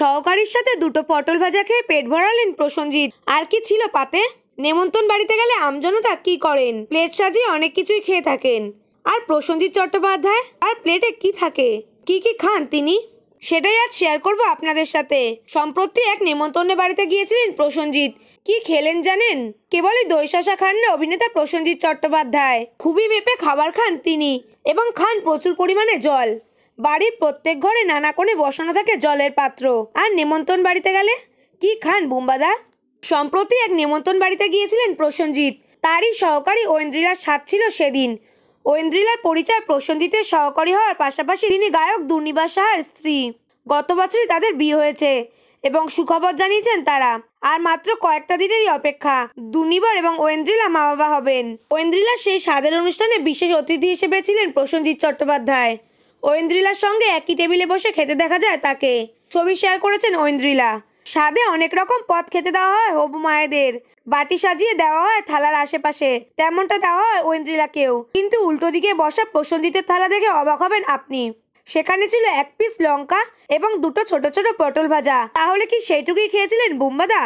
সহকারীর সাথে দুটো পটল ভাজা খেয়ে পেট ভরালেন প্রসেনজিৎ। আর কি ছিল পাতে? নেমন্তন্ন বাড়িতে গেলে আমজনতা কি করেন? প্লেট সাজিয়ে অনেক কিছুই খেয়ে থাকেন। আর প্রসেনজিৎ চট্টোপাধ্যায় আর প্লেটে কি থাকে, কি কি খান তিনি, সেটাই আজ শেয়ার করব আপনাদের সাথে। সম্প্রতি এক নেমন্তন্নে বাড়িতে গিয়েছিলেন প্রসেনজিৎ। কি খেলেন জানেন? কেবলই দই শসা খান না অভিনেতা প্রসেনজিৎ চট্টোপাধ্যায়, খুবই মেপে খাবার খান তিনি এবং খান প্রচুর পরিমাণে জল। বাড়ির প্রত্যেক ঘরে নানা কোণে বসানো থাকে জলের পাত্র। আর নেমন্তন্ন বাড়িতে গেলে কি খান বুম্বাদা? সম্প্রতি এক নেমন্তন্ন বাড়িতে গিয়েছিলেন প্রসেনজিৎ। তারই সহকারী ঐন্দ্রিলার স্বাদ ছিল সেদিন। ঐন্দ্রিলার পরিচয় প্রসেনজিতের সহকারী হওয়ার পাশাপাশি তিনি গায়ক দুর্নিবার সাহার স্ত্রী। গত বছরই তাদের বিয়ে হয়েছে এবং সুখবর জানিয়েছেন তারা। আর মাত্র কয়েকটা দিনেরই অপেক্ষা, দুর্নিবার এবং ঐন্দ্রিলা মা বাবা হবেন। ঐন্দ্রিলার সেই স্বাদের অনুষ্ঠানে বিশেষ অতিথি হিসেবে ছিলেন প্রসেনজিৎ চট্টোপাধ্যায়। ঐন্দ্রিলার সঙ্গে একই টেবিলে বসে খেতে দেখা যায় তাকে। ছবি শেয়ার করেছেন ঐন্দ্রিলা। স্বাদে অনেক রকম পদ খেতে দেওয়া হয় হবু মায়েদের। বাটি সাজিয়ে দেওয়া হয় থালার আশেপাশে, তেমনটা দেওয়া হয় ঐন্দ্রিলাকেও। কিন্তু উল্টো দিকে বসা প্রসেনজিতের থালা দেখে অবাক হবেন আপনি। সেখানে ছিল এক পিস লঙ্কা এবং দুটো ছোট ছোট পটল ভাজা। তাহলে কি সেইটুকুই খেয়েছিলেন বুম্বাদা?